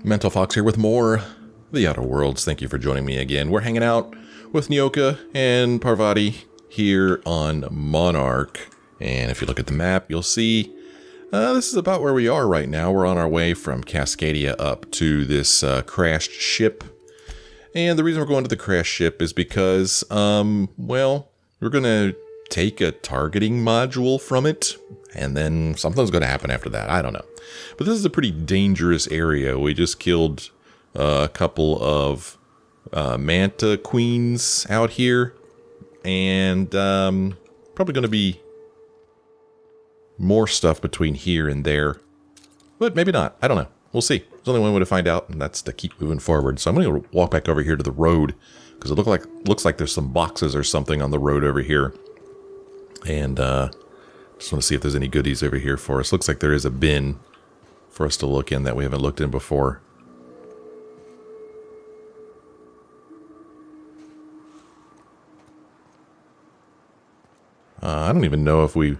Mental Fox here with more The Outer Worlds. Thank you for joining me again. We're hanging out with Nyoka and Parvati here on Monarch. And if you look at the map, you'll see this is about where we are right now. We're on our way from Cascadia up to this crashed ship. And the reason we're going to the crashed ship is because, well, we're going to take a targeting module from it. And then something's going to happen after that. I don't know. But this is a pretty dangerous area. We just killed a couple of manta queens out here. And probably going to be more stuff between here and there. But maybe not. I don't know. We'll see. There's only one way to find out, and that's to keep moving forward. So I'm going to walk back over here to the road, because it looks like there's some boxes or something on the road over here. And just want to see if there's any goodies over here for us. Looks like there is a bin for us to look in that we haven't looked in before. I don't even know if we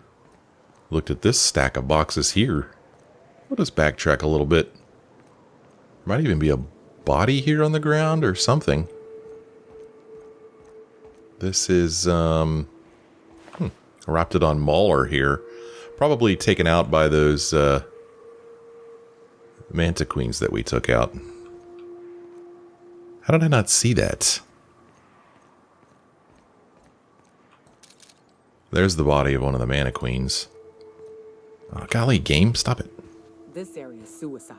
looked at this stack of boxes here. We'll just backtrack a little bit. Might even be a body here on the ground or something. This is a Raptidon Mauler here. Probably taken out by those manta queens that we took out. How did I not see that? There's the body of one of the manta queens. Oh, golly, game, stop it. This area is suicide.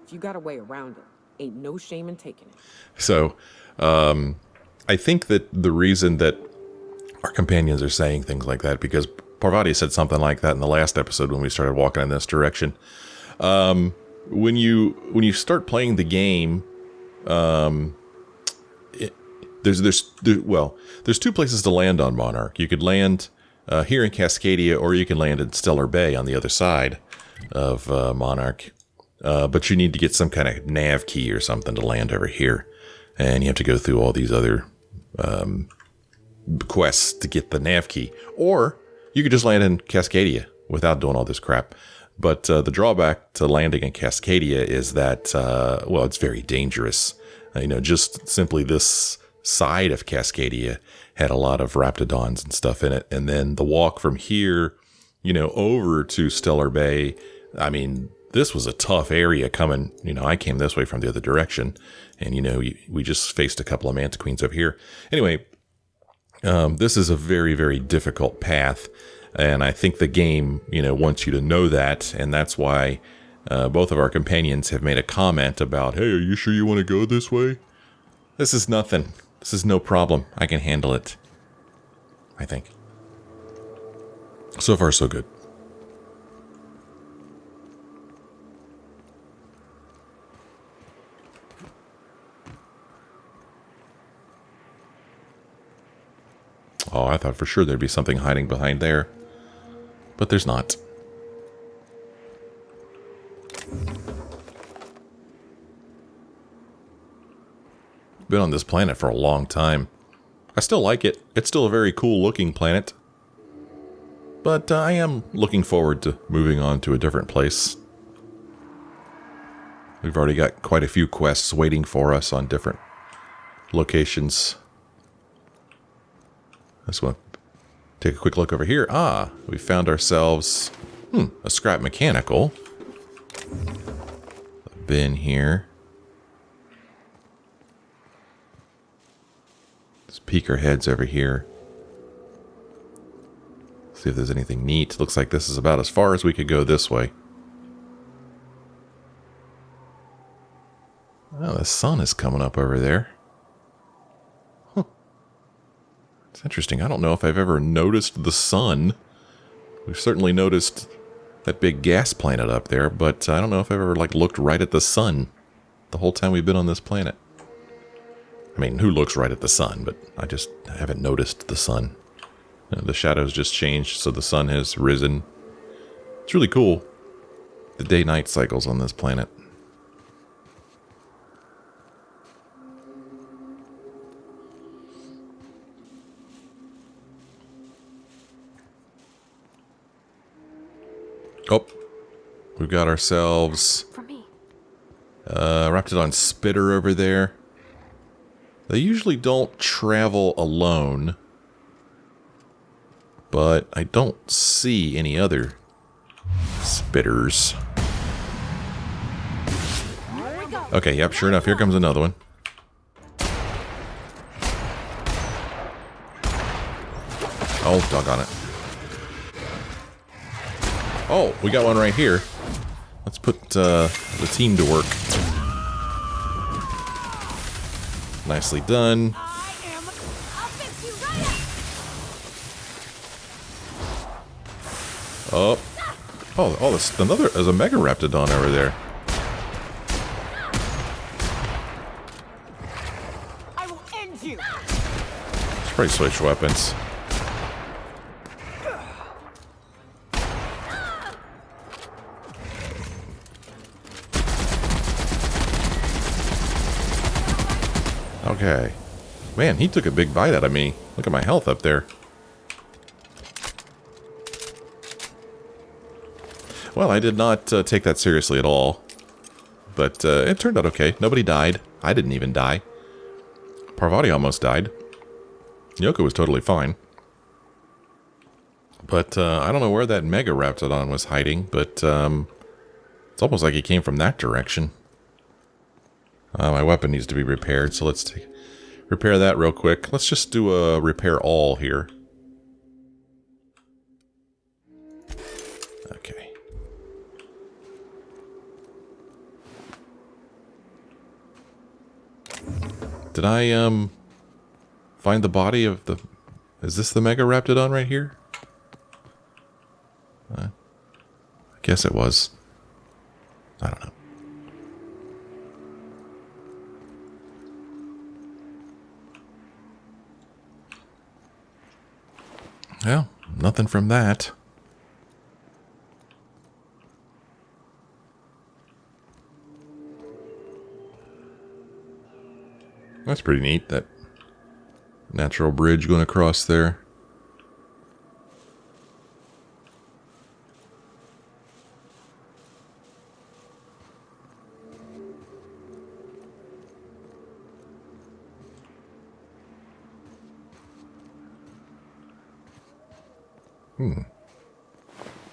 If you got a way around it, ain't no shame in taking it. So, I think that the reason that our companions are saying things like that, because Parvati said something like that in the last episode when we started walking in this direction. When you start playing the game, there's two places to land on Monarch. You could land here in Cascadia, or you can land in Stellar Bay on the other side of Monarch. But you need to get some kind of nav key or something to land over here, and you have to go through all these other quests to get the nav key. Or you could just land in Cascadia without doing all this crap. But the drawback to landing in Cascadia is that, well, it's very dangerous. Just simply this side of Cascadia had a lot of Raptidons and stuff in it. And then the walk from here, over to Stellar Bay, I mean, this was a tough area coming. I came this way from the other direction. And, we just faced a couple of manta queens over here. Anyway, this is a very, very difficult path. And I think the game, wants you to know that. And that's why both of our companions have made a comment about, hey, are you sure you want to go this way? This is nothing. This is no problem. I can handle it. I think. So far, so good. Oh, I thought for sure there'd be something hiding behind there. But there's not. Been on this planet for a long time. I still like it. It's still a very cool looking planet. But I am looking forward to moving on to a different place. We've already got quite a few quests waiting for us on different locations. Let's take a quick look over here. Ah, we found ourselves a scrap mechanical. A bin here. Let's peek our heads over here. See if there's anything neat. Looks like this is about as far as we could go this way. Oh, the sun is coming up over there. Huh. It's interesting. I don't know if I've ever noticed the sun. We've certainly noticed that big gas planet up there, but I don't know if I've ever looked right at the sun the whole time we've been on this planet. I mean, who looks right at the sun? But I just haven't noticed the sun. The shadows just changed, so the sun has risen. It's really cool. The day-night cycles on this planet. Oh, we've got ourselves For me. Raptidon Spitter over there. They usually don't travel alone. But I don't see any other spitters. Okay, yep, sure enough, here comes another one. Oh, doggone it. Oh, we got one right here. Let's put the team to work. Nicely done. Oh, there's a Mega Raptidon over there. I will end you. Let's probably switch weapons. Okay. Man, he took a big bite out of me. Look at my health up there. Well, I did not take that seriously at all. But it turned out okay. Nobody died. I didn't even die. Parvati almost died. Yoko was totally fine. But I don't know where that Mega Raptidon was hiding, but it's almost like he came from that direction. My weapon needs to be repaired, so let's repair that real quick. Let's just do a repair all here. Okay. Did I find the body of the... Is this the Mega Raptidon right here? I guess it was. I don't know. Well, nothing from that. That's pretty neat, that natural bridge going across there.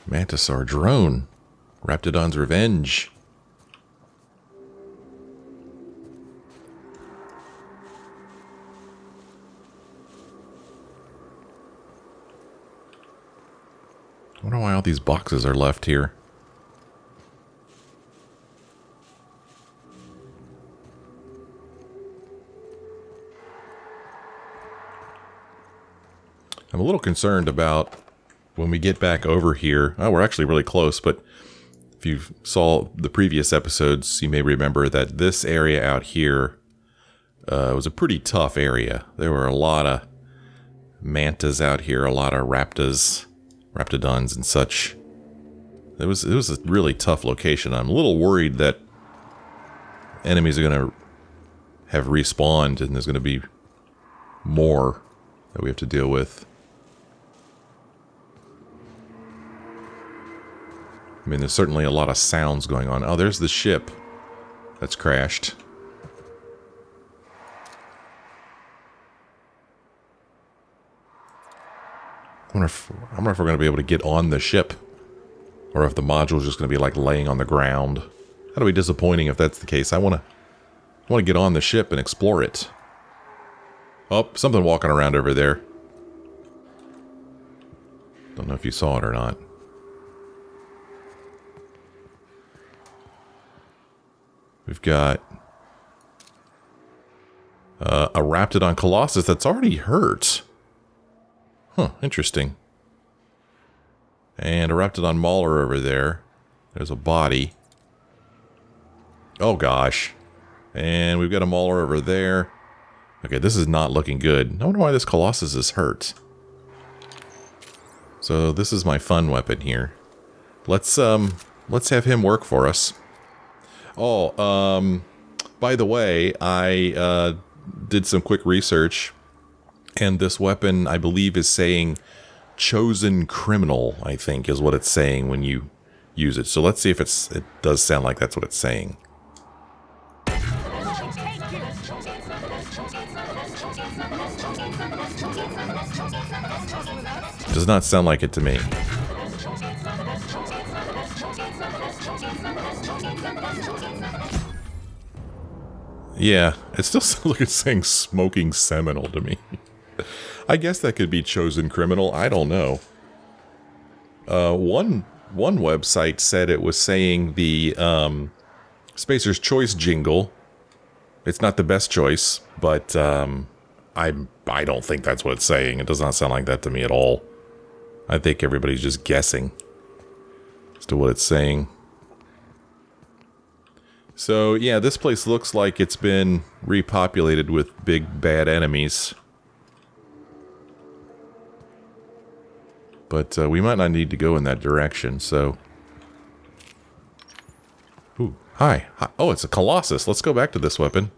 Mantisaur drone. Raptidon's revenge. I wonder why all these boxes are left here. I'm a little concerned about when we get back over here. Oh, we're actually really close, but if you saw the previous episodes, you may remember that this area out here was a pretty tough area. There were a lot of mantas out here, a lot of raptidons and such. It was a really tough location. I'm a little worried that enemies are going to have respawned and there's going to be more that we have to deal with. I mean, there's certainly a lot of sounds going on. Oh, there's the ship that's crashed. I wonder if we're going to be able to get on the ship. Or if the module's just going to be like laying on the ground. That'll be disappointing if that's the case. I want to get on the ship and explore it. Oh, something walking around over there. Don't know if you saw it or not. We've got a Raptidon Colossus that's already hurt. Huh, interesting. And a Raptidon Mauler over there. There's a body. Oh gosh. And we've got a Mauler over there. Okay, this is not looking good. I wonder why this Colossus is hurt. So this is my fun weapon here. Let's have him work for us. Oh, by the way, I did some quick research, and this weapon, I believe, is saying chosen criminal, I think, is what it's saying when you use it. So let's see if it does sound like that's what it's saying. Does not sound like it to me. Yeah, it still sounds like it's saying smoking seminal to me. I guess that could be chosen criminal. I don't know. One website said it was saying the Spacer's Choice jingle. It's not the best choice, but I don't think that's what it's saying. It does not sound like that to me at all. I think everybody's just guessing as to what it's saying. So, yeah, this place looks like it's been repopulated with big bad enemies. But we might not need to go in that direction, so... Ooh, hi. Oh, it's a Colossus. Let's go back to this weapon.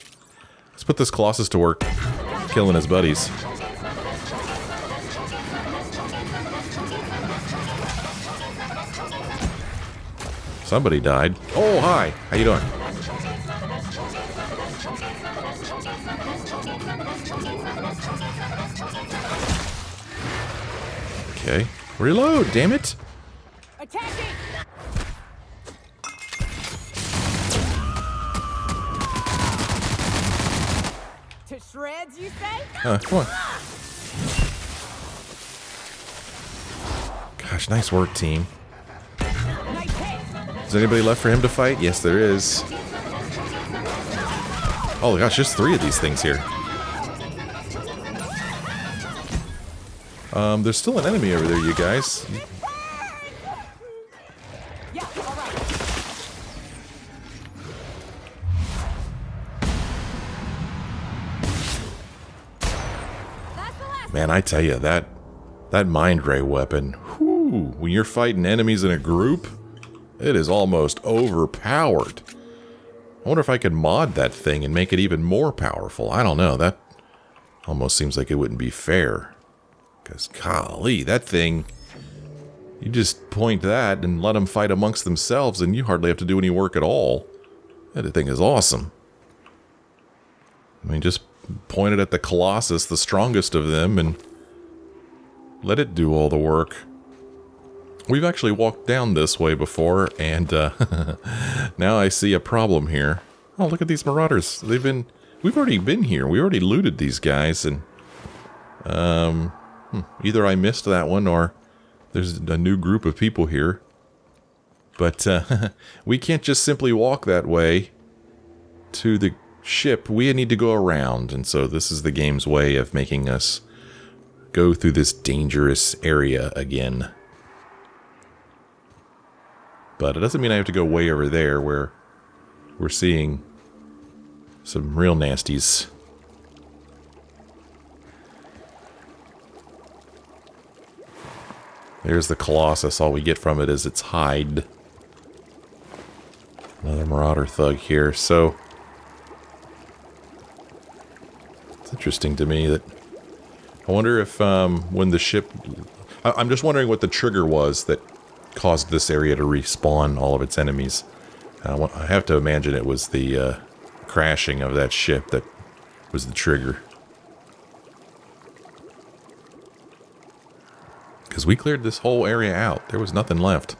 Let's put this Colossus to work killing his buddies. Somebody died. Oh, hi. How you doing? Okay. Reload, damn it! Attacking! To shreds, you say? Come on. Gosh, nice work, team. Nice hit. Is there anybody left for him to fight? Yes, there is. Oh gosh, there's 3 of these things here. There's still an enemy over there, you guys. Yeah, all right. Man, I tell you, that mind ray weapon, whew, when you're fighting enemies in a group, it is almost overpowered. I wonder if I could mod that thing and make it even more powerful. I don't know, that almost seems like it wouldn't be fair. Because, golly, that thing, you just point that and let them fight amongst themselves and you hardly have to do any work at all. That thing is awesome. I mean, just point it at the Colossus, the strongest of them, and let it do all the work. We've actually walked down this way before, and now I see a problem here. Oh, look at these marauders. We've already been here. We already looted these guys, and either I missed that one or there's a new group of people here. But we can't just simply walk that way to the ship. We need to go around, and so this is the game's way of making us go through this dangerous area again. But it doesn't mean I have to go way over there where we're seeing some real nasties. There's the Colossus. All we get from it is its hide. Another marauder thug here. So it's interesting to me that I wonder if when the ship... I'm just wondering what the trigger was that caused this area to respawn all of its enemies. I have to imagine it was the crashing of that ship that was the trigger. Because we cleared this whole area out. There was nothing left.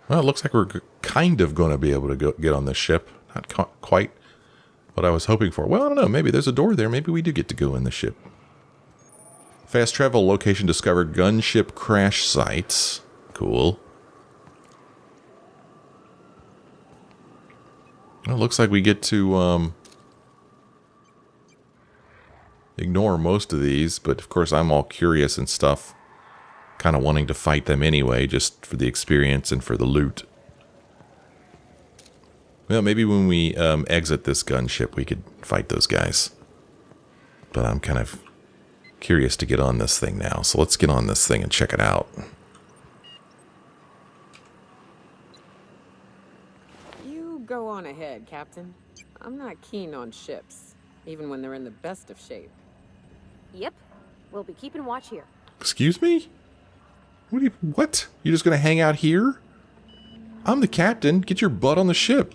Well, it looks like we're kind of going to be able to get on this ship. Not quite what I was hoping for. Well, I don't know. Maybe there's a door there. Maybe we do get to go in the ship. Fast travel location discovered. Gunship crash sites. Cool. Well, it looks like we get to ignore most of these, but of course I'm all curious and stuff. Kind of wanting to fight them anyway, just for the experience and for the loot. Well, maybe when we exit this gunship we could fight those guys. But I'm kind of curious to get on this thing now, so let's get on this thing and check it out. You go on ahead, Captain. I'm not keen on ships, even when they're in the best of shape. Yep. We'll be keeping watch here. Excuse me? What? You're just gonna hang out here? I'm the captain. Get your butt on the ship.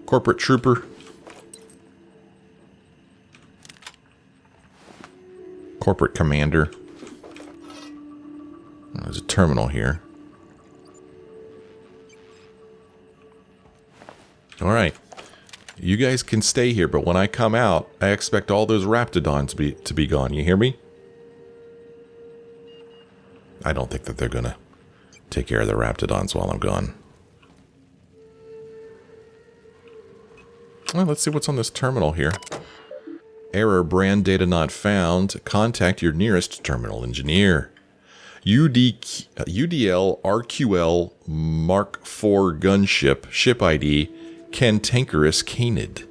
Corporate trooper. Corporate commander. There's a terminal here. Alright. You guys can stay here, but when I come out, I expect all those raptidons to be gone. You hear me? I don't think that they're gonna take care of the raptidons while I'm gone. Well, let's see what's on this terminal here. Error, brand data not found. Contact your nearest terminal engineer. UDL RQL Mark IV gunship, ship ID, Cantankerous Canid.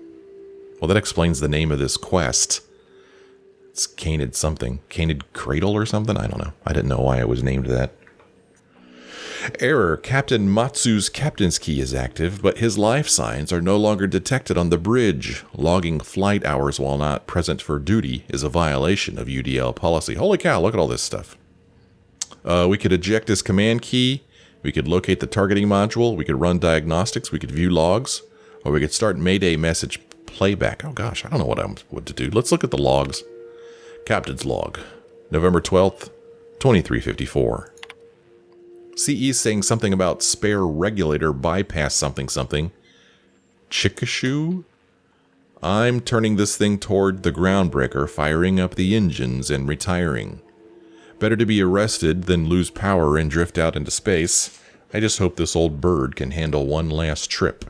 Well, that explains the name of this quest. It's Canid something. Canid Cradle or something? I don't know. I didn't know why it was named that. Error. Captain Matsu's captain's key is active, but his life signs are no longer detected on the bridge. Logging flight hours while not present for duty is a violation of UDL policy. Holy cow, look at all this stuff. We could eject his command key. We could locate the targeting module. We could run diagnostics. We could view logs. Or we could start Mayday message playback. Oh gosh, I don't know what to do. Let's look at the logs. Captain's log. November 12th, 2354. CE saying something about spare regulator bypass something something. Chikashu? I'm turning this thing toward the groundbreaker, firing up the engines and retiring. Better to be arrested than lose power and drift out into space. I just hope this old bird can handle one last trip.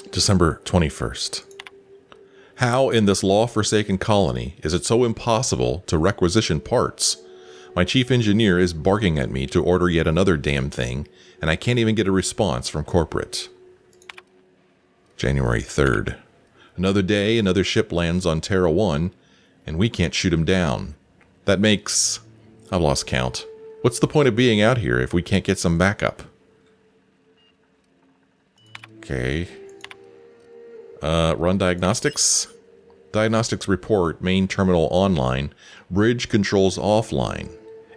December 21st. How in this law-forsaken colony is it so impossible to requisition parts? My chief engineer is barking at me to order yet another damn thing, and I can't even get a response from corporate. January 3rd. Another day, another ship lands on Terra 1, and we can't shoot him down. That makes... I've lost count. What's the point of being out here if we can't get some backup? Okay. Run diagnostics. Diagnostics report, main terminal online. Bridge controls offline.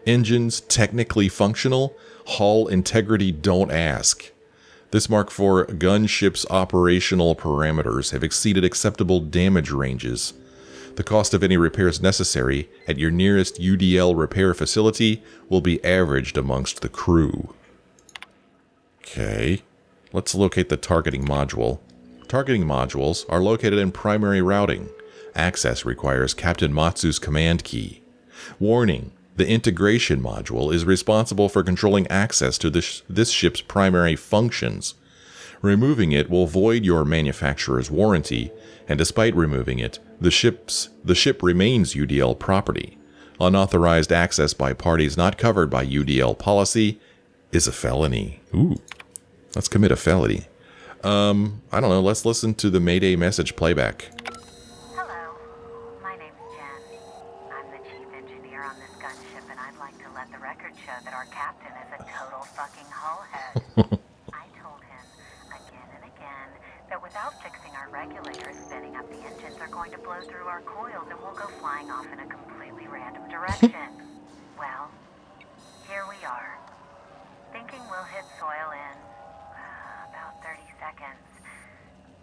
Engines technically functional. Hull integrity don't ask. This Mark IV gunship's operational parameters have exceeded acceptable damage ranges. The cost of any repairs necessary at your nearest UDL repair facility will be averaged amongst the crew. Okay. Let's locate the targeting module. Targeting modules are located in primary routing. Access requires Captain Matsu's command key. Warning, the integration module is responsible for controlling access to this ship's primary functions. Removing it will void your manufacturer's warranty, and despite removing it, the ship remains UDL property. Unauthorized access by parties not covered by UDL policy is a felony. Ooh, let's commit a felony. I don't know, let's listen to the Mayday message playback. Hello, my name's Jen. I'm the chief engineer on this gunship, and I'd like to let the record show that our captain is a total fucking hullhead. I told him again and again that without fixing our regulators, spinning up the engines are going to blow through our coils and we'll go flying off in a completely random direction. Well, here we are. Thinking we'll hit soil in about 30 seconds.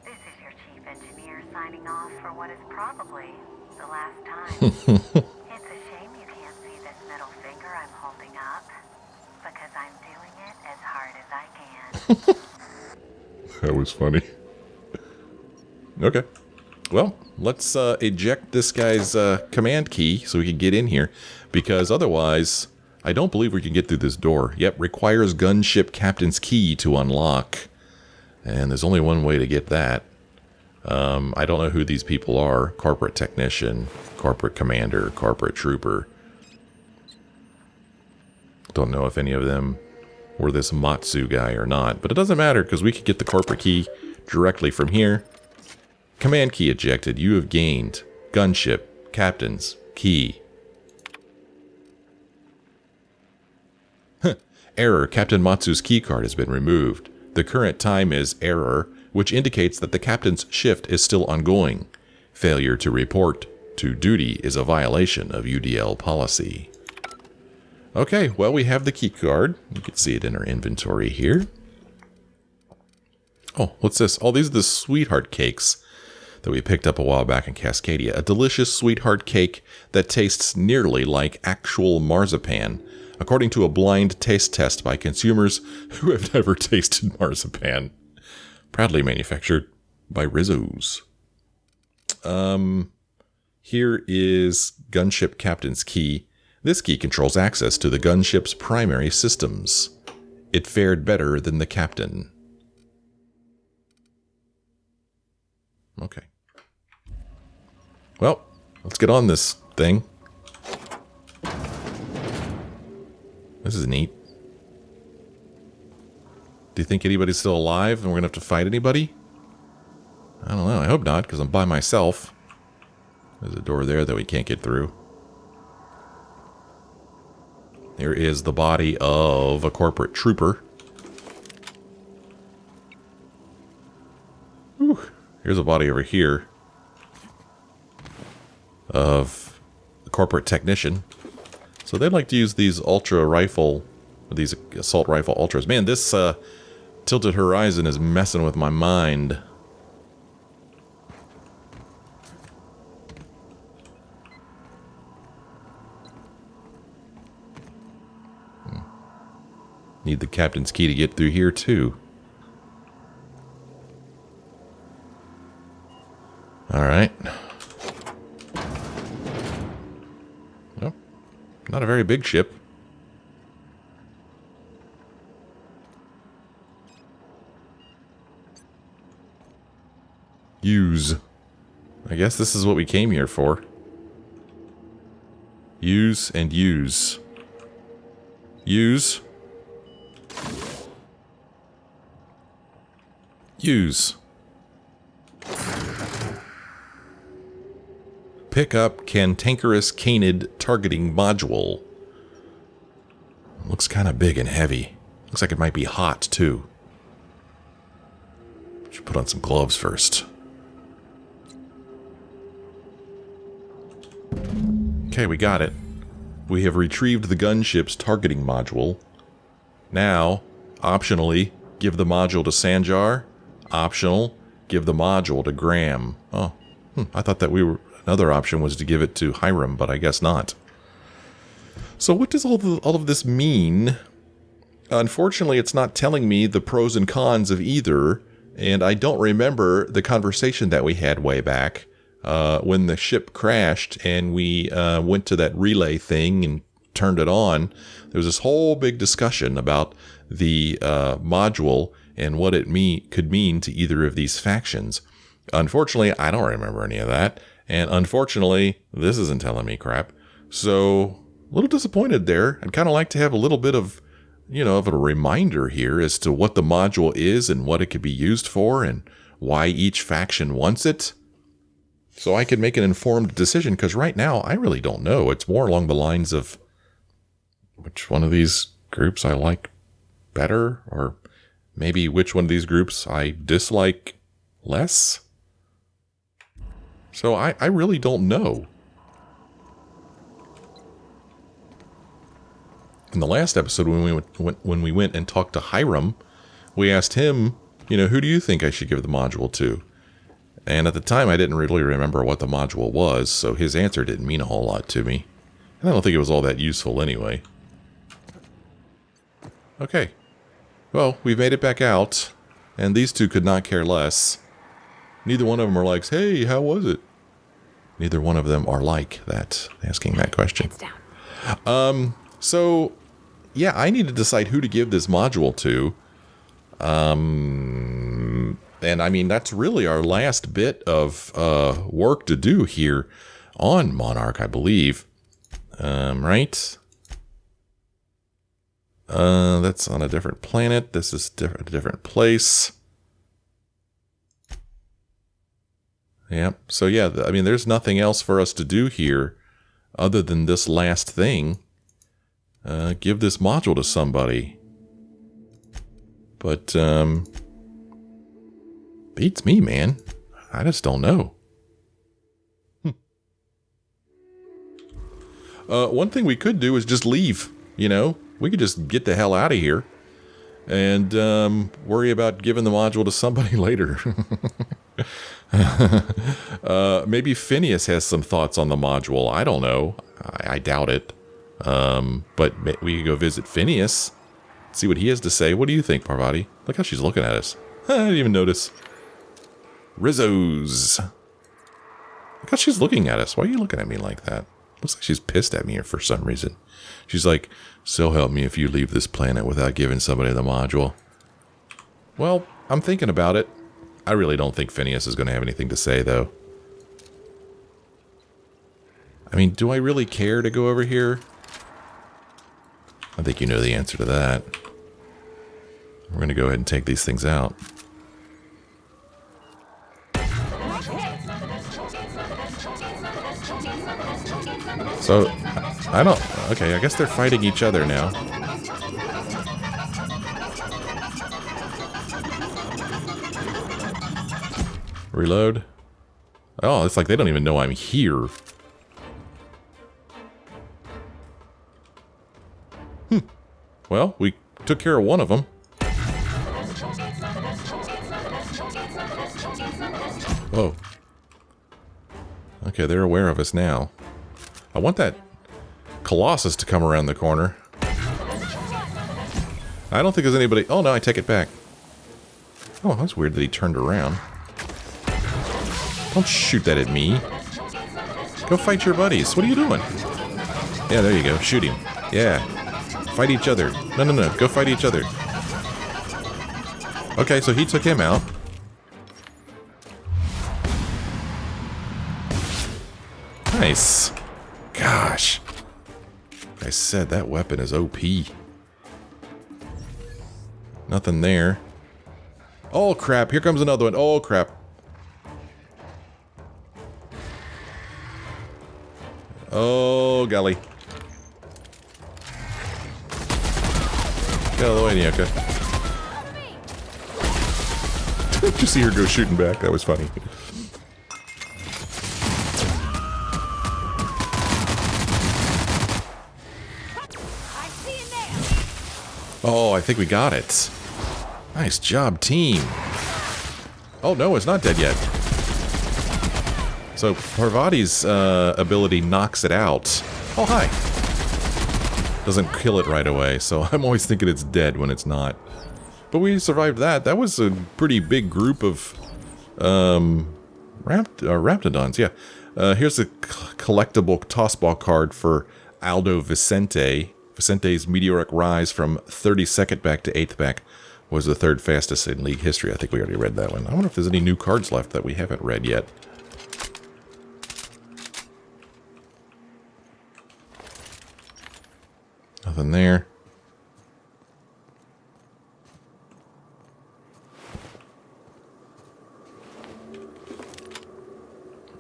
This is your chief engineer signing off for what is probably the last time. It's a shame you can't see this middle finger I'm holding up, because I'm doing it as hard as I can. That was funny. Okay. Well, let's eject this guy's command key so we can get in here, because otherwise, I don't believe we can get through this door. Yep, requires gunship captain's key to unlock. And there's only one way to get that. I don't know who these people are. Corporate technician, corporate commander, corporate trooper. Don't know if any of them were this Matsu guy or not. But it doesn't matter because we could get the corporate key directly from here. Command key ejected. You have gained gunship captain's key. Error. Captain Matsu's keycard has been removed. The current time is error, which indicates that the captain's shift is still ongoing. Failure to report to duty is a violation of UDL policy. Okay, well, we have the key card. You can see it in our inventory here. Oh, what's this? Oh, these are the sweetheart cakes that we picked up a while back in Cascadia. A delicious sweetheart cake that tastes nearly like actual marzipan, according to a blind taste test by consumers who have never tasted marzipan. Proudly manufactured by Rizzo's. Here is Gunship Captain's Key. This key controls access to the gunship's primary systems. It fared better than the captain. Okay. Well, let's get on this thing. This is neat. Do you think anybody's still alive and we're going to have to fight anybody? I don't know. I hope not, because I'm by myself. There's a door there that we can't get through. There is the body of a corporate trooper. Whew. Here's a body over here of a corporate technician. So they'd like to use these ultra rifle, these assault rifle ultras. Man, this tilted horizon is messing with my mind. Need the captain's key to get through here too. Alright. Well, not a very big ship. Use. I guess this is what we came here for. Use and use. Use. Use. Pick up cantankerous canid targeting module. Looks kind of big and heavy. Looks like it might be hot too. Should put on some gloves first. Okay, we got it. We have retrieved the gunship's targeting module. Now, optionally, give the module to Sanjar. Optional, give the module to Graham. Oh, I thought that another option was to give it to Hiram, but I guess not. So what does all of this mean? Unfortunately, it's not telling me the pros and cons of either, and I don't remember the conversation that we had way back when the ship crashed and we went to that relay thing and turned it on. There was this whole big discussion about the module and what it could mean to either of these factions. Unfortunately, I don't remember any of that. And unfortunately, this isn't telling me crap. So, a little disappointed there. I'd kind of like to have a little bit of, of a reminder here as to what the module is and what it could be used for and why each faction wants it. So I can make an informed decision, because right now, I really don't know. It's more along the lines of which one of these groups I like better, or maybe which one of these groups I dislike less. So I really don't know. In the last episode, when we went and talked to Hiram, we asked him, who do you think I should give the module to? And at the time, I didn't really remember what the module was, so his answer didn't mean a whole lot to me. And I don't think it was all that useful anyway. Okay. Well, we've made it back out, and these two could not care less. Neither one of them are like, hey, how was it? Neither one of them are like that, asking that question. Heads down. So, yeah, I need to decide who to give this module to. And I mean, that's really our last bit of work to do here on Monarch, I believe. Right? That's on a different planet. This is a different place. Yep. So yeah, I mean, there's nothing else for us to do here other than this last thing. Give this module to somebody. But, beats me, man. I just don't know. One thing we could do is just leave, We could just get the hell out of here. and worry about giving the module to somebody later. Maybe Phineas has some thoughts on the module. I don't know. I doubt it. But we could go visit Phineas, see what he has to say. What do you think, Parvati? Look how she's looking at us. I didn't even notice. Rizzo's. Look how she's looking at us. Why are you looking at me like that? Looks like she's pissed at me for some reason. She's like, so help me if you leave this planet without giving somebody the module. Well, I'm thinking about it. I really don't think Phineas is going to have anything to say, though. I mean, do I really care to go over here? I think you know the answer to that. We're going to go ahead and take these things out. So, I don't... Okay, I guess they're fighting each other now. Reload. Oh, it's like they don't even know I'm here. Well, we took care of one of them. Whoa. Okay, they're aware of us now. I want that Colossus to come around the corner. I don't think there's anybody... Oh, no, I take it back. Oh, that's weird that he turned around. Don't shoot that at me. Go fight your buddies. What are you doing? Yeah, there you go. Shoot him. Yeah. Fight each other. No, no, no. Go fight each other. Okay, so he took him out. Nice. Gosh. Like I said, that weapon is OP. Nothing there. Oh, crap. Here comes another one. Oh, crap. Oh, golly. Get out of the way, Nyoka. Did you see her go shooting back? That was funny. Oh, I think we got it. Nice job, team. Oh, no, it's not dead yet. So, Parvati's ability knocks it out. Oh, hi. Doesn't kill it right away, so I'm always thinking it's dead when it's not. But we survived that. That was a pretty big group of Raptidons, yeah. Here's a collectible tossball card for Aldo Vicente. Vicente's meteoric rise from 32nd back to 8th back was the third fastest in league history. I think we already read that one. I wonder if there's any new cards left that we haven't read yet. Nothing there.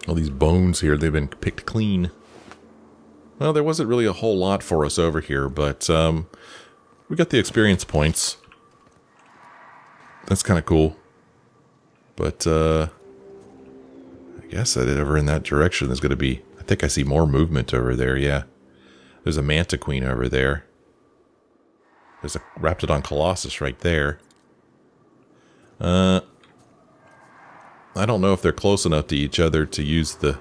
All these bones here, they've been picked clean. Well, there wasn't really a whole lot for us over here, but we got the experience points. That's kind of cool. But I guess that over in that direction there's going to be... I think I see more movement over there, yeah. There's a Manta Queen over there. There's a Raptidon Colossus right there. I don't know if they're close enough to each other to use the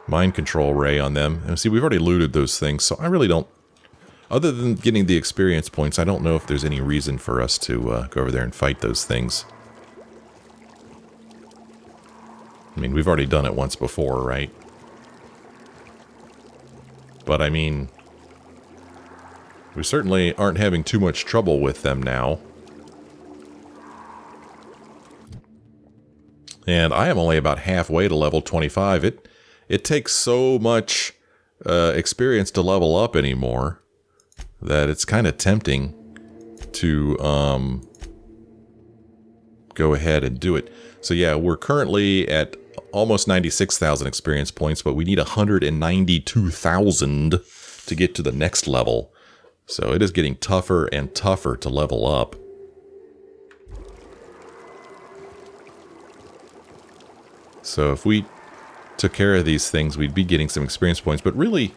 mind control ray on them. And see, we've already looted those things, so I really don't... Other than getting the experience points, I don't know if there's any reason for us to go over there and fight those things. I mean, we've already done it once before, right? But I mean, we certainly aren't having too much trouble with them now. And I am only about halfway to level 25. It takes so much experience to level up anymore that it's kind of tempting to go ahead and do it. So yeah, we're currently at almost 96,000 experience points, but we need 192,000 to get to the next level. So it is getting tougher and tougher to level up. So if we took care of these things, we'd be getting some experience points. But really,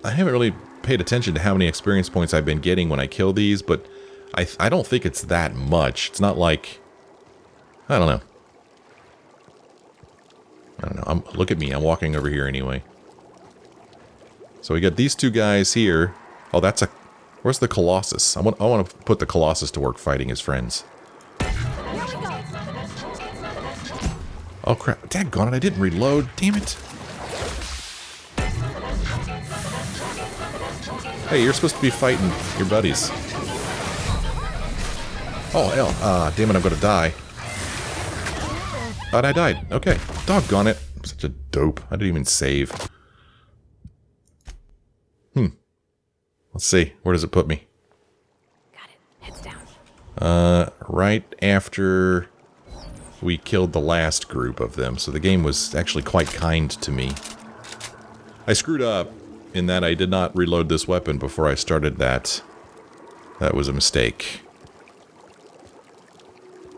I haven't really paid attention to how many experience points I've been getting when I kill these, but I don't think it's that much. It's not like... I don't know. I don't know. Look at me. I'm walking over here anyway. So we got these two guys here. Oh, that's a... Where's the Colossus? I want to put the Colossus to work fighting his friends. Oh, crap. Daggone it. I didn't reload. Damn it. Hey, you're supposed to be fighting your buddies. Oh, hell. Damn it. I'm going to die. Thought I died. Okay. Doggone it. I'm such a dope. I didn't even save. Let's see. Where does it put me? Got it. Heads down. Right after we killed the last group of them. So the game was actually quite kind to me. I screwed up in that I did not reload this weapon before I started that. That was a mistake.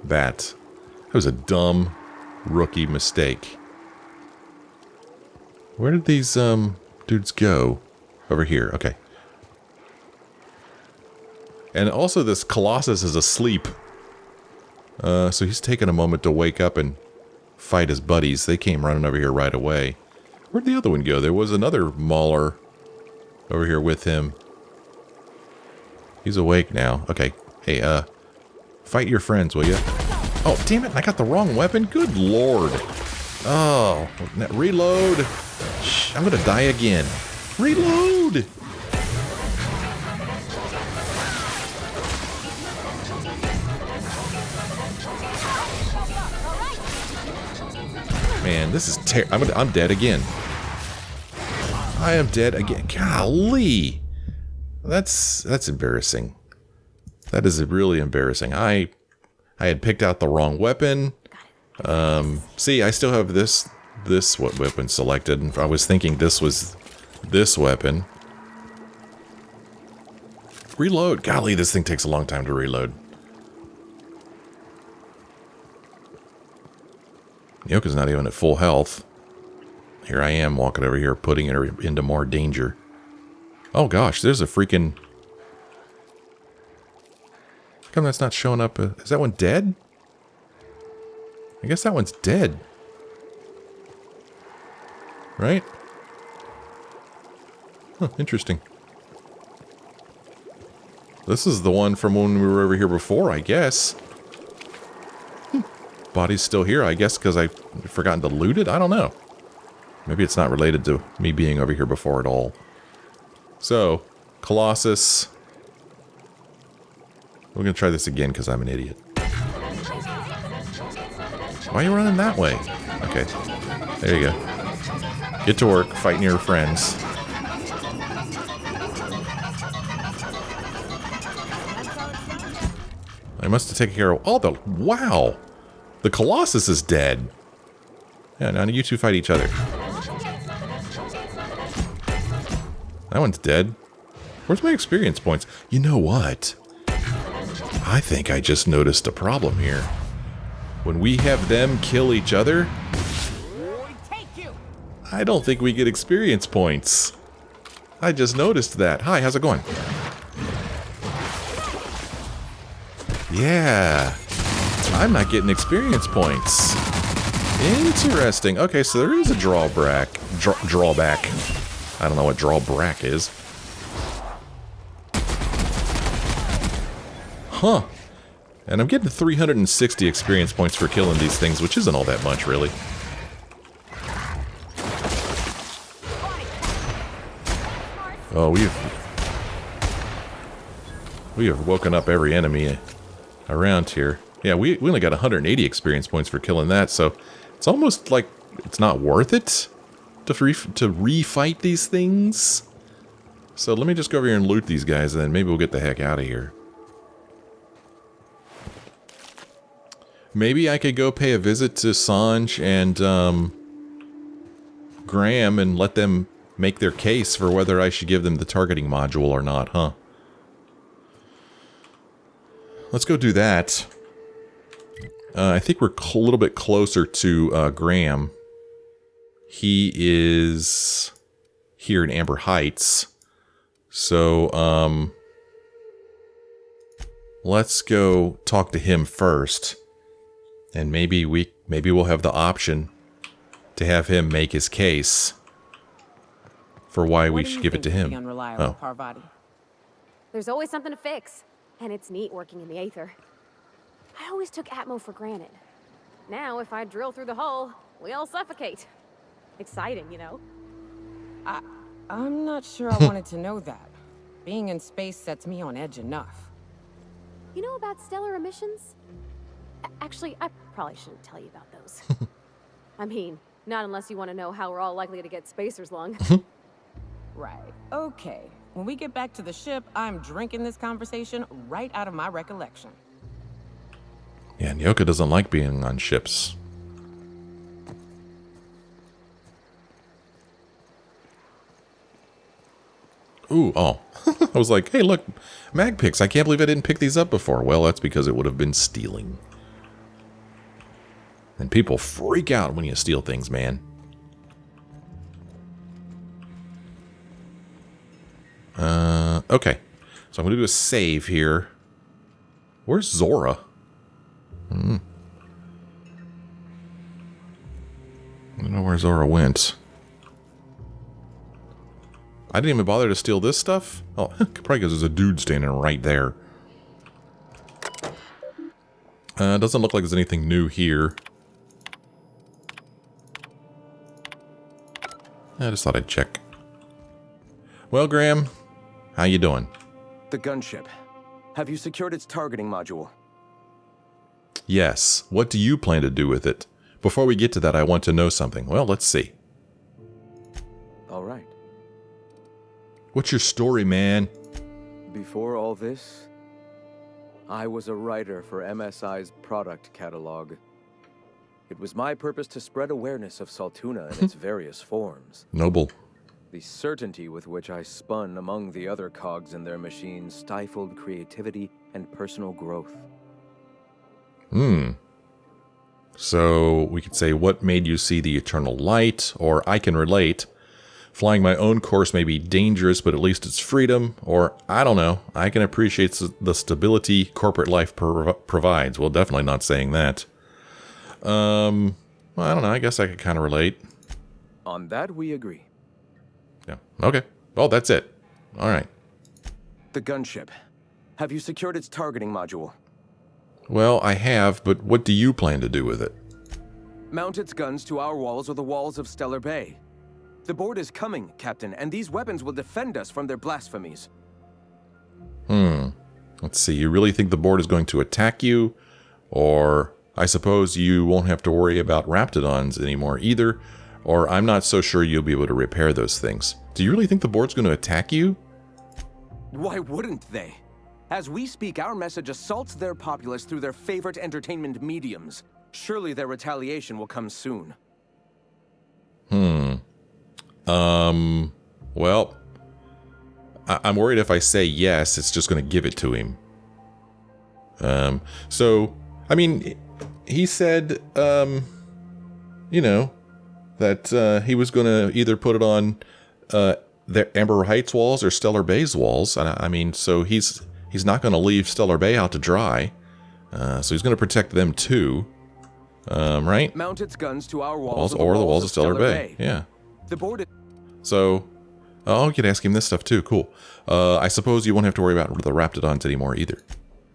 That was a dumb rookie mistake. Where did these dudes go? Over here. Okay. And also this Colossus is asleep. So he's taking a moment to wake up and fight his buddies. They came running over here right away. Where'd the other one go? There was another mauler over here with him. He's awake now. Okay. Hey, fight your friends, will you? Oh, damn it. I got the wrong weapon. Good lord. Oh, reload. Shh, I'm gonna die again. Reload. Man, this is I'm dead again. I am dead again. Golly. That's embarrassing. That is really embarrassing. I had picked out the wrong weapon. See, I still have this weapon selected, and I was thinking this was this weapon. Reload. Golly, this thing takes a long time to reload. Yoka's not even at full health. Here I am walking over here, putting her into more danger. Oh gosh, there's a freaking... How come that's not showing up? Is that one dead? I guess that one's dead. Right? Huh, interesting. This is the one from when we were over here before, I guess. Body's still here, I guess, because I've forgotten to loot it? I don't know. Maybe it's not related to me being over here before at all. So, Colossus. We're going to try this again because I'm an idiot. Why are you running that way? Okay. There you go. Get to work, fighting your friends. I must have taken care of all the... Wow! The Colossus is dead. Yeah, now you two fight each other. That one's dead. Where's my experience points? You know what? I think I just noticed a problem here. When we have them kill each other, I don't think we get experience points. I just noticed that. Hi, how's it going? Yeah. I'm not getting experience points. Interesting. Okay, so there is a drawback. Drawback. I don't know what drawback is. Huh. And I'm getting 360 experience points for killing these things, which isn't all that much, really. Oh, we have woken up every enemy around here. Yeah, we only got 180 experience points for killing that, so it's almost like it's not worth it to refight these things. So let me just go over here and loot these guys, and then maybe we'll get the heck out of here. Maybe I could go pay a visit to Sanj and Graham and let them make their case for whether I should give them the targeting module or not, huh? Let's go do that. I think we're a little bit closer to Graham. He is here in Amber Heights. So, let's go talk to him first. And maybe we'll have the option to have him make his case for why we should give it to him. Unreliable, Parvati? There's always something to fix, and it's neat working in the Aether. I always took Atmo for granted. Now, if I drill through the hull, we all suffocate. Exciting, you know? I'm not sure I wanted to know that. Being in space sets me on edge enough. You know about stellar emissions? Actually, I probably shouldn't tell you about those. I mean, not unless you want to know how we're all likely to get spacers lung. Right. Okay. When we get back to the ship, I'm drinking this conversation right out of my recollection. Yeah, Nyoka doesn't like being on ships. Ooh, oh. I was like, hey, look, mag picks. I can't believe I didn't pick these up before. Well, that's because it would have been stealing. And people freak out when you steal things, man. Okay. So I'm going to do a save here. Where's Zora? I don't know where Zora went. I didn't even bother to steal this stuff? Oh, probably because there's a dude standing right there. Doesn't look like there's anything new here. I just thought I'd check. Well, Graham, how you doing? The gunship. Have you secured its targeting module? Yes. What do you plan to do with it? Before we get to that, I want to know something. Well, let's see. All right. What's your story, man? Before all this, I was a writer for MSI's product catalog. It was my purpose to spread awareness of Saltuna in its various forms. Noble. The certainty with which I spun among the other cogs in their machine stifled creativity and personal growth. So we could say, what made you see the eternal light? Or I can relate. Flying my own course may be dangerous, but at least it's freedom. Or, I don't know, I can appreciate the stability corporate life provides. Well, definitely not saying that. Well, I don't know, I guess I could kind of relate. On that we agree. Yeah. Okay. Well, that's it. All right. The gunship. Have you secured its targeting module? Well, I have, but what do you plan to do with it? Mount its guns to our walls or the walls of Stellar Bay. The board is coming, Captain, and these weapons will defend us from their blasphemies. Let's see. You really think the board is going to attack you? Or I suppose you won't have to worry about Raptidons anymore either. Or I'm not so sure you'll be able to repair those things. Do you really think the board's going to attack you? Why wouldn't they? As we speak, our message assaults their populace through their favorite entertainment mediums. Surely their retaliation will come soon. Well, I'm worried if I say yes, it's just going to give it to him. So, I mean, he said, you know, that he was going to either put it on the Amber Heights walls or Stellar Bay's walls. And I mean, so he's not going to leave Stellar Bay out to dry. So he's going to protect them too. Right? Mount its guns to our walls or the walls of Stellar Bay. Yeah. The board. So, I could ask him this stuff too. Cool. I suppose you won't have to worry about the Raptidons anymore either.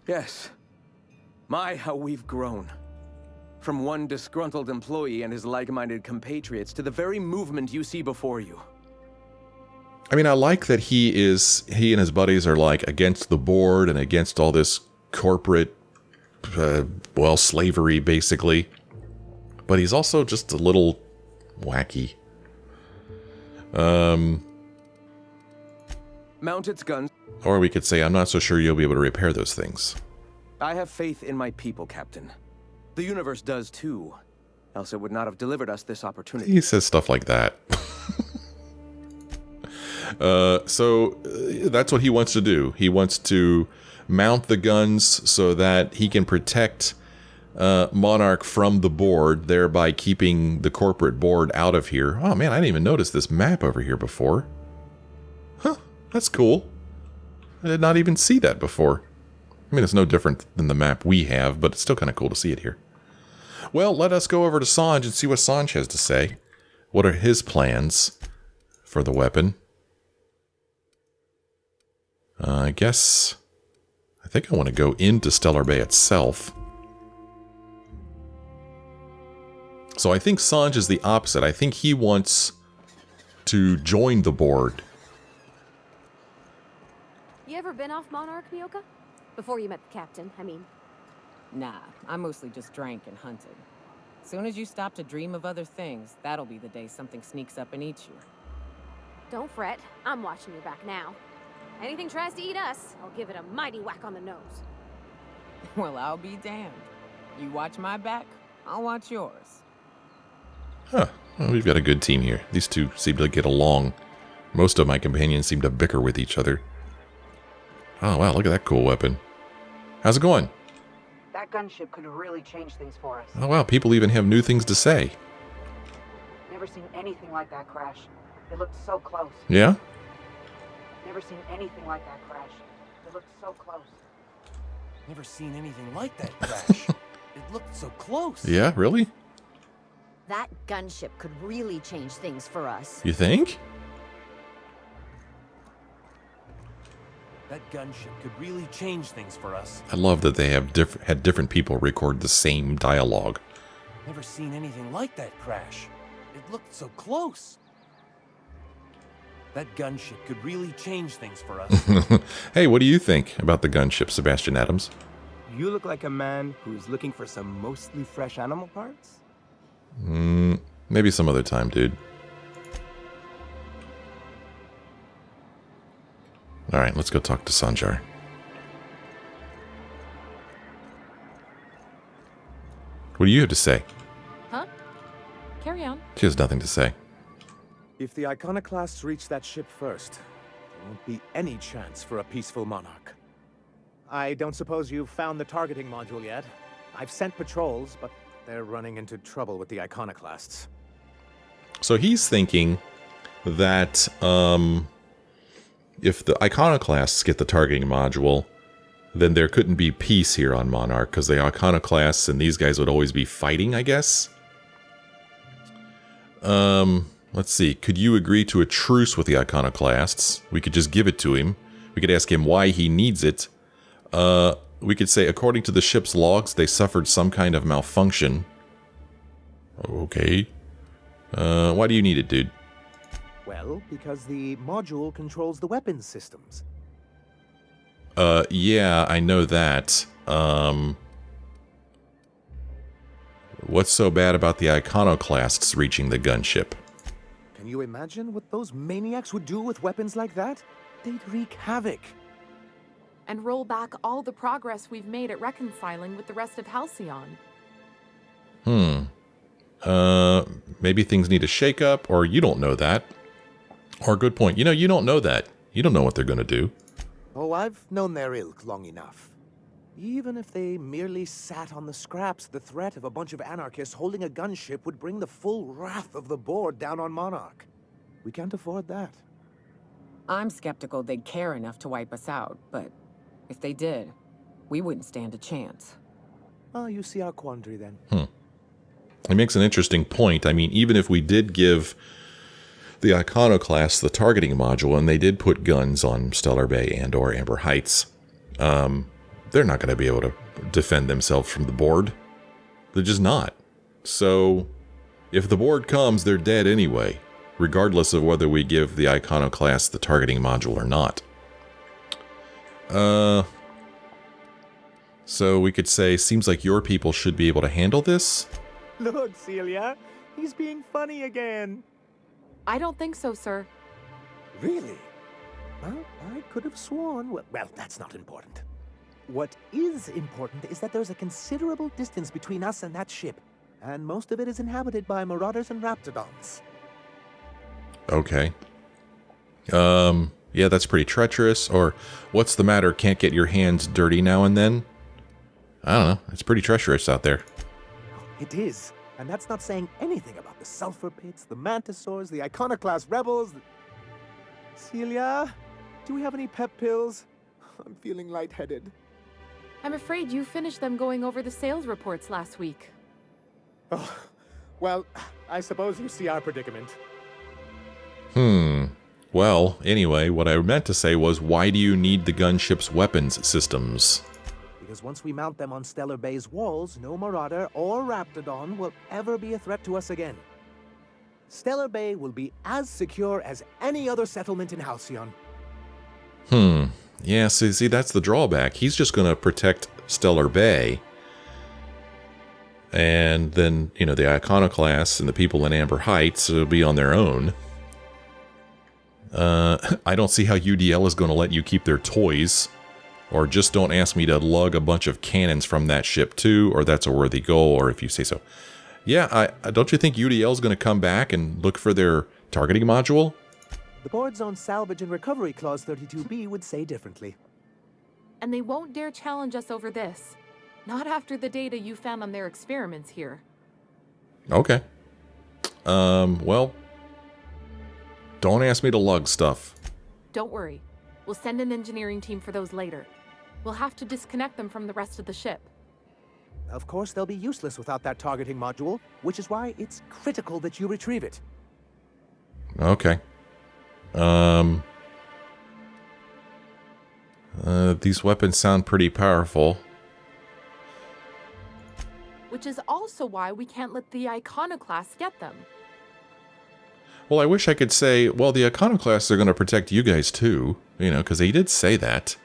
Yes. My, how we've grown. From one disgruntled employee and his like-minded compatriots to the very movement you see before you. I mean, I like that he and his buddies are like against the board and against all this corporate, slavery basically. But he's also just a little wacky. Mount its guns. Or we could say, I'm not so sure you'll be able to repair those things. I have faith in my people, Captain. The universe does too. Else it would not have delivered us this opportunity. He says stuff like that. So that's what he wants to do. He wants to mount the guns so that he can protect Monarch from the board, thereby keeping the corporate board out of here. Oh man, I didn't even notice this map over here before. Huh, that's cool. I did not even see that before. I mean, it's no different than the map we have, but it's still kind of cool to see it here. Well, let us go over to Sanj and see what Sanj has to say. What are his plans for the weapon? I think I want to go into Stellar Bay itself. So I think Sanj is the opposite. I think he wants to join the board. You ever been off Monarch, Nyoka? Before you met the captain, I mean. Nah, I mostly just drank and hunted. Soon as you stop to dream of other things, that'll be the day something sneaks up and eats you. Don't fret, I'm watching your back now. Anything tries to eat us, I'll give it a mighty whack on the nose. Well, I'll be damned. You watch my back, I'll watch yours. Huh. Well, we've got a good team here. These two seem to get along. Most of my companions seem to bicker with each other. Oh, wow, look at that cool weapon. How's it going? That gunship could really change things for us. Oh, wow, people even have new things to say. Never seen anything like that crash. It looked so close. Yeah? Never seen anything like that crash. It looked so close. Never seen anything like that crash. It looked so close. Yeah, really? That gunship could really change things for us. You think? That gunship could really change things for us. I love that they have had different people record the same dialogue. Never seen anything like that crash. It looked so close. That gunship could really change things for us. Hey, what do you think about the gunship, Sebastian Adams? You look like a man who's looking for some mostly fresh animal parts? Maybe some other time, dude. Alright, let's go talk to Sanjar. What do you have to say? Huh? Carry on. She has nothing to say. If the iconoclasts reach that ship first, there won't be any chance for a peaceful monarch. I don't suppose you've found the targeting module yet. I've sent patrols, but they're running into trouble with the iconoclasts. So he's thinking that if the iconoclasts get the targeting module, then there couldn't be peace here on Monarch, because the iconoclasts and these guys would always be fighting, I guess? Let's see. Could you agree to a truce with the iconoclasts? We could just give it to him. We could ask him why he needs it. We could say, according to the ship's logs, they suffered some kind of malfunction. Okay. Why do you need it, dude? Well, because the module controls the weapons systems. Yeah, I know that. What's so bad about the iconoclasts reaching the gunship? Can you imagine what those maniacs would do with weapons like that? They'd wreak havoc. And roll back all the progress we've made at reconciling with the rest of Halcyon. Maybe things need a shake-up, or you don't know that. Or, good point, you know, you don't know that. You don't know what they're going to do. Oh, I've known their ilk long enough. Even if they merely sat on the scraps, the threat of a bunch of anarchists holding a gunship would bring the full wrath of the board down on Monarch. We can't afford that. I'm skeptical they'd care enough to wipe us out, but if they did, we wouldn't stand a chance. Oh, you see our quandary then. It makes an interesting point. I mean, even if we did give the iconoclasts the targeting module, and they did put guns on Stellar Bay and or Amber Heights, they're not going to be able to defend themselves from the board. They're just not. So, if the board comes, they're dead anyway, regardless of whether we give the iconoclast the targeting module or not. So we could say, seems like your people should be able to handle this? Look, Celia, he's being funny again. I don't think so, sir. Really? Well, I could have sworn... Well, that's not important. What is important is that there's a considerable distance between us and that ship, and most of it is inhabited by marauders and raptidons. Okay. Yeah, that's pretty treacherous. Or, what's the matter, can't get your hands dirty now and then? I don't know, it's pretty treacherous out there. It is, and that's not saying anything about the sulfur pits, the mantisaurs, the iconoclast rebels. Celia, do we have any pep pills? I'm feeling lightheaded. I'm afraid you finished them going over the sales reports last week. Oh, well, I suppose you see our predicament. Well, anyway, what I meant to say was, why do you need the gunship's weapons systems? Because once we mount them on Stellar Bay's walls, no Marauder or Raptidon will ever be a threat to us again. Stellar Bay will be as secure as any other settlement in Halcyon. Yeah, see, that's the drawback. He's just going to protect Stellar Bay. And then, you know, the Iconoclasts and the people in Amber Heights will be on their own. I don't see how UDL is going to let you keep their toys. Or just don't ask me to lug a bunch of cannons from that ship too, or that's a worthy goal, or if you say so. Yeah, don't you think UDL is going to come back and look for their targeting module? The board's own Salvage and Recovery Clause 32B would say differently. And they won't dare challenge us over this. Not after the data you found on their experiments here. Okay. Well, don't ask me to lug stuff. Don't worry. We'll send an engineering team for those later. We'll have to disconnect them from the rest of the ship. Of course, they'll be useless without that targeting module, which is why it's critical that you retrieve it. Okay. These weapons sound pretty powerful. Which is also why we can't let the Iconoclasts get them. Well, I wish I could say, well, the Iconoclasts are going to protect you guys too, you know, because he did say that.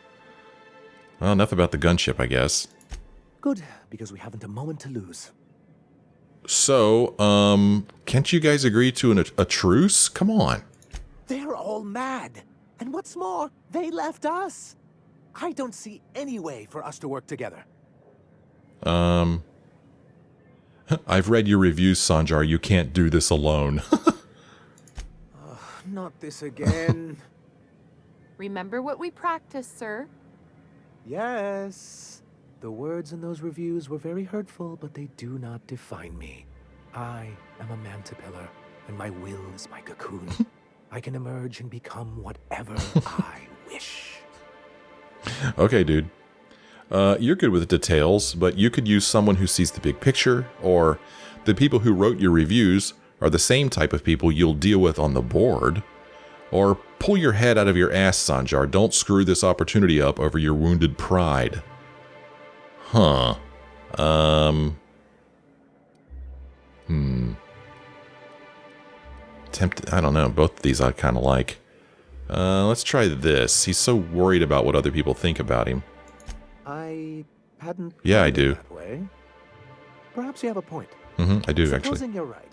Well, enough about the gunship, I guess. Good, because we haven't a moment to lose. So, can't you guys agree to a truce? Come on. They're all mad. And what's more, they left us. I don't see any way for us to work together. I've read your reviews, Sanjar. You can't do this alone. Not this again. Remember what we practiced, sir? Yes. The words in those reviews were very hurtful, but they do not define me. I am a mantipillar, and my will is my cocoon. I can emerge and become whatever I wish. Okay, dude. You're good with details, but you could use someone who sees the big picture, or the people who wrote your reviews are the same type of people you'll deal with on the board. Or pull your head out of your ass, Sanjar. Don't screw this opportunity up over your wounded pride. Huh. Tempted. I don't know. Both of these I kind of like. Let's try this. He's so worried about what other people think about him. I hadn't. Yeah, I do. That way. Perhaps you have a point. I do, actually. Supposing you're right.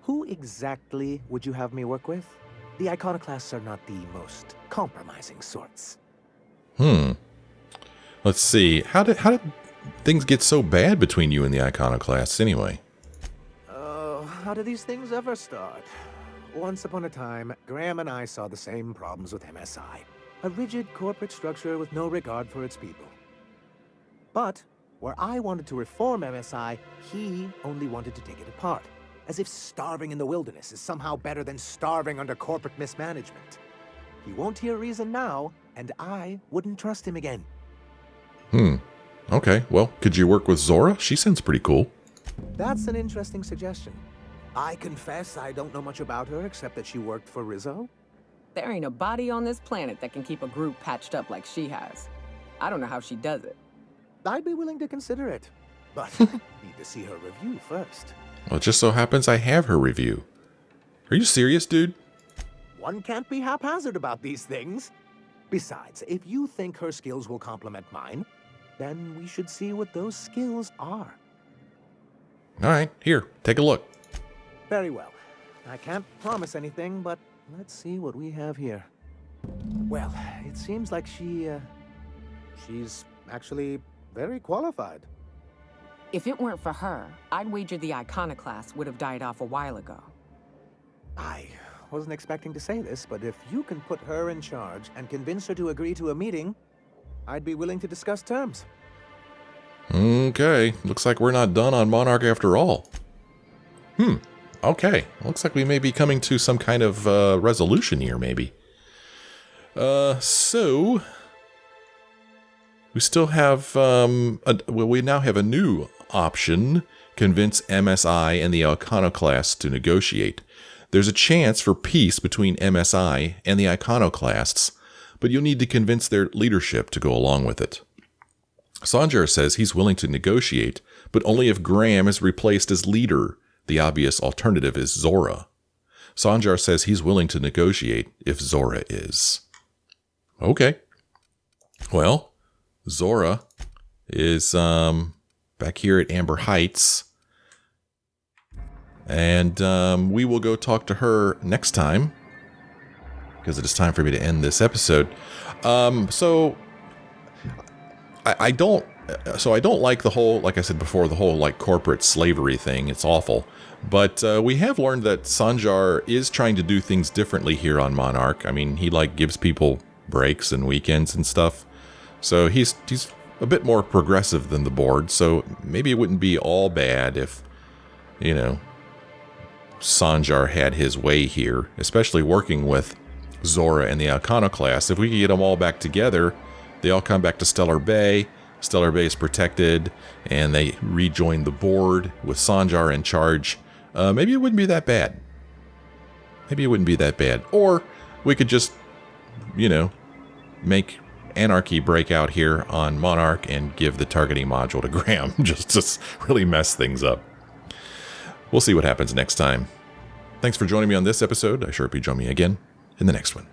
Who exactly would you have me work with? The Iconoclasts are not the most compromising sorts. Let's see. How did things get so bad between you and the Iconoclasts anyway? How do these things ever start? Once upon a time, Graham and I saw the same problems with MSI. A rigid corporate structure with no regard for its people. But where I wanted to reform MSI, he only wanted to take it apart. As if starving in the wilderness is somehow better than starving under corporate mismanagement. He won't hear reason now, and I wouldn't trust him again. Okay, well, could you work with Zora? She sounds pretty cool. That's an interesting suggestion. I confess I don't know much about her except that she worked for Rizzo. There ain't a body on this planet that can keep a group patched up like she has. I don't know how she does it. I'd be willing to consider it, but I need to see her review first. Well, it just so happens I have her review. Are you serious, dude? One can't be haphazard about these things. Besides, if you think her skills will complement mine, then we should see what those skills are. All right, here, take a look. Very well. I can't promise anything, but let's see what we have here. Well, it seems like she's actually very qualified. If it weren't for her, I'd wager the Iconoclast would have died off a while ago. I wasn't expecting to say this, but if you can put her in charge and convince her to agree to a meeting, I'd be willing to discuss terms. Okay, looks like we're not done on Monarch after all. Okay, looks like we may be coming to some kind of resolution here, maybe. So... we still have, we now have a new option. Convince MSI and the Iconoclasts to negotiate. There's a chance for peace between MSI and the Iconoclasts, but you'll need to convince their leadership to go along with it. Sanjar says he's willing to negotiate, but only if Graham is replaced as leader. The obvious alternative is Zora. Sanjar says he's willing to negotiate if Zora is. Okay. Well, Zora is back here at Amber Heights. And we will go talk to her next time, because it is time for me to end this episode. So I don't like the whole, like I said before, the whole like corporate slavery thing. It's awful. But we have learned that Sanjar is trying to do things differently here on Monarch. I mean, he like gives people breaks and weekends and stuff. So he's a bit more progressive than the board. So maybe it wouldn't be all bad if, you know, Sanjar had his way here, especially working with Zora and the Iconoclasts. If we could get them all back together, they all come back to Stellar Bay. Stellar Bay is protected, and they rejoin the board with Sanjar in charge. Maybe it wouldn't be that bad. Maybe it wouldn't be that bad. Or we could just, you know, make anarchy break out here on Monarch and give the targeting module to Graham, just to really mess things up. We'll see what happens next time. Thanks for joining me on this episode. I sure hope you join me again in the next one.